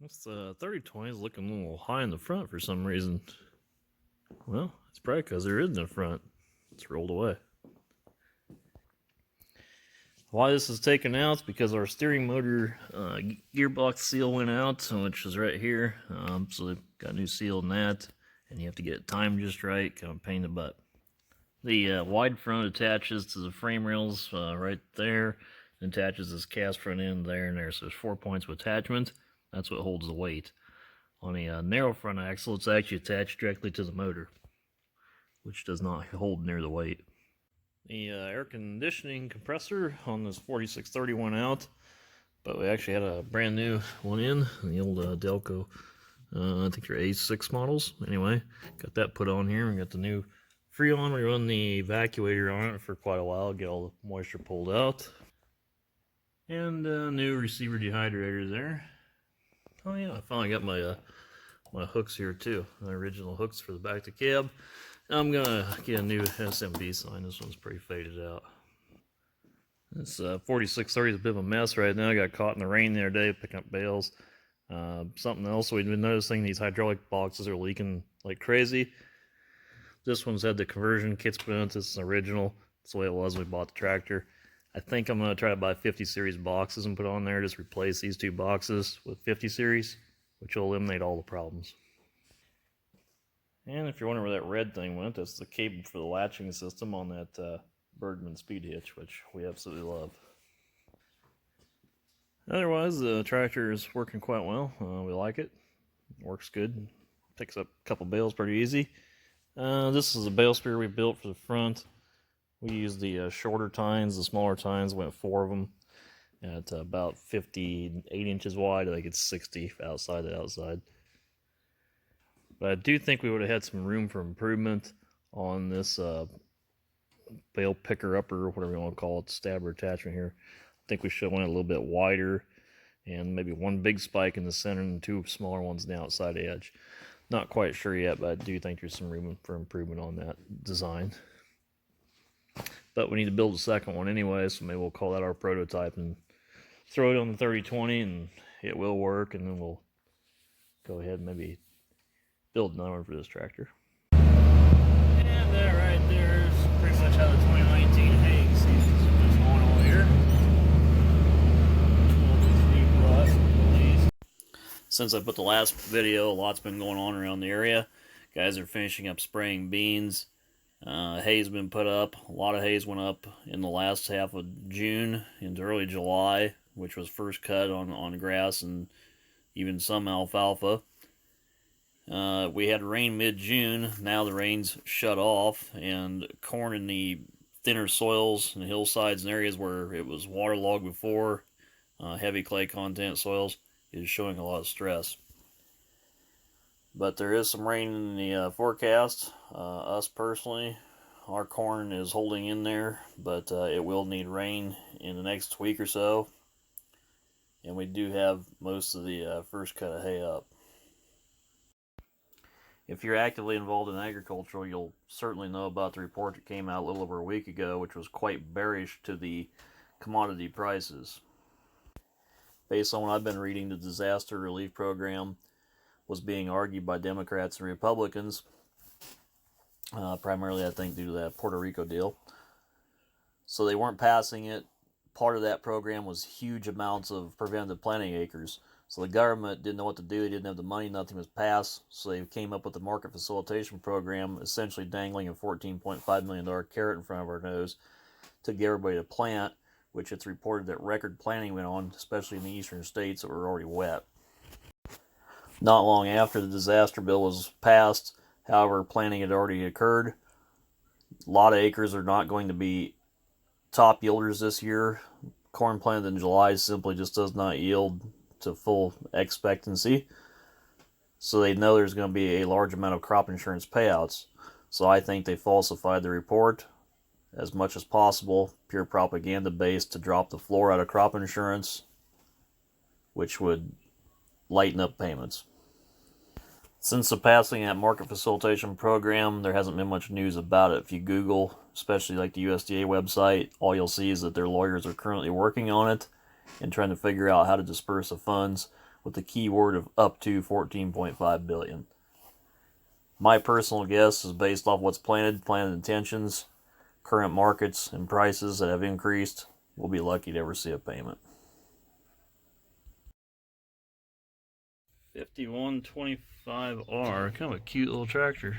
This 3020 is looking a little high in the front for some reason. Well, it's probably because there isn't a front. It's rolled away. Why this is taken out is because our steering motor gearbox seal went out, which is right here. So they've got a new seal in that, and you have to get it timed just right. Kind of pain in the butt. The wide front attaches to the frame rails right there. It attaches this cast front end there and there. So there's 4 points of attachment. That's what holds the weight. On a narrow front axle, it's actually attached directly to the motor, which does not hold near the weight. The air conditioning compressor on this 4630 went out, but we actually had a brand new one in, the old Delco. I think they're A6 models. Anyway, got that put on here. We got the new Freon. We run the evacuator on it for quite a while, get all the moisture pulled out. And new receiver dehydrator there. Oh yeah, I finally got my my hooks here too. My original hooks for the back of the cab. I'm gonna get a new SMB sign. This one's pretty faded out. This 4630 is a bit of a mess right now. I got caught in the rain the other day picking up bales. Something else we've been noticing, these hydraulic boxes are leaking like crazy. This one's had the conversion kits put in it. This is original. That's the way it was when we bought the tractor. I think I'm going to try to buy 50 series boxes and put on there. Just replace these two boxes with 50 series, which will eliminate all the problems. And if you're wondering where that red thing went, that's the cable for the latching system on that Bergman speed hitch, which we absolutely love. Otherwise, the tractor is working quite well. We like it. Works good. Picks up a couple bales pretty easy. This is a bale spear we built for the front. We used the shorter tines. The smaller tines went 4 of them at about 58 inches wide. I think it's 60 outside to outside. But I do think we would have had some room for improvement on this bale picker upper, or whatever you want to call it, stabber attachment here. I think we should have went a little bit wider and maybe one big spike in the center and 2 smaller ones on the outside edge. Not quite sure yet, but I do think there's some room for improvement on that design. But we need to build a second one anyway, so maybe we'll call that our prototype and throw it on the 3020 and it will work, and then we'll go ahead and maybe build another one for this tractor. And that right there is pretty much how the 2019 hay season is going on here. Since I put the last video, a lot's been going on around the area. Guys are finishing up spraying beans. Hay's been put up. A lot of hay's went up in the last half of June into early July, which was first cut on grass and even some alfalfa. We had rain mid-June. Now the rain's shut off, and corn in the thinner soils and hillsides and areas where it was waterlogged before, heavy clay content soils, is showing a lot of stress. But there is some rain in the forecast. Us personally, our corn is holding in there, but it will need rain in the next week or so. And we do have most of the first cut of hay up. If you're actively involved in agriculture, you'll certainly know about the report that came out a little over a week ago, which was quite bearish to the commodity prices. Based on what I've been reading, the disaster relief program was being argued by Democrats and Republicans, primarily I think due to that Puerto Rico deal. So they weren't passing it. Part of that program was huge amounts of preventive planting acres. So the government didn't know what to do. They didn't have the money. Nothing was passed. So they came up with the market facilitation program, essentially dangling a $14.5 million carrot in front of our nose to get everybody to plant, which it's reported that record planting went on, especially in the eastern states that were already wet. Not long after the disaster bill was passed, however, planting had already occurred. A lot of acres are not going to be top yielders this year. Corn planted in July simply just does not yield to full expectancy. So they know there's going to be a large amount of crop insurance payouts. So I think they falsified the report as much as possible, pure propaganda based, to drop the floor out of crop insurance, which would lighten up payments. Since the passing of that market facilitation program, there hasn't been much news about it. If you Google, especially like the USDA website, all you'll see is that their lawyers are currently working on it and trying to figure out how to disperse the funds, with the keyword of up to 14.5 billion. My personal guess is based off what's planted intentions, current markets, and prices that have increased. We'll be lucky to ever see a payment. 5125R, kind of a cute little tractor.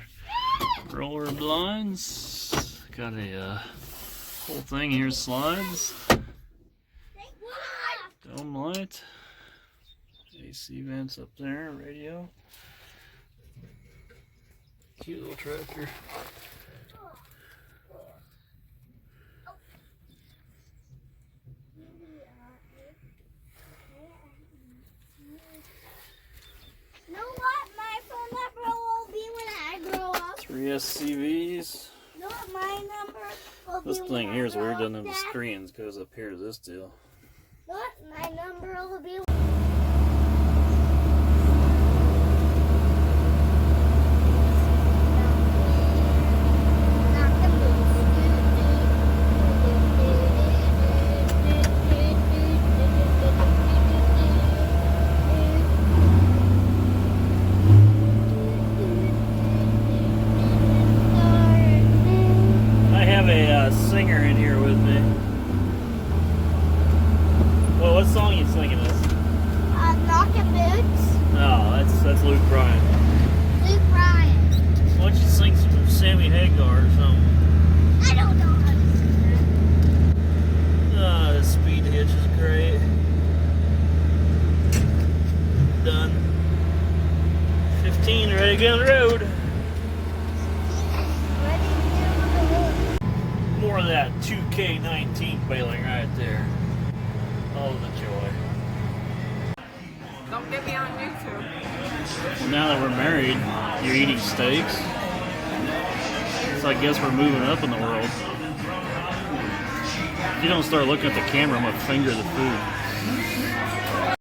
Roller blinds, got a whole thing here, slides, dome light, AC vents up there, radio. Cute little tractor. You know what my phone number will be when I grow up? 3 SCVs. You know what my number will be This when thing I here is grow weird, up, doesn't have the Dad? screens, goes up here to this deal. You know what my number will be? I have a singer in here with me. Well, what song are you singing this? Knockin' Boots. No, that's Luke Bryan. Luke Bryan. Why don't you sing some Sammy Hagar or something? I don't know how to sing that. Ah, the speed hitch is great. Done. 15, ready to get on the road. Ready to get on the road. More of that 2K19 bailing right there. Oh, the joy. Don't get me on YouTube. Well, now that we're married, you're eating steaks. So I guess we're moving up in the world. If you don't start looking at the camera, I'm gonna finger the food.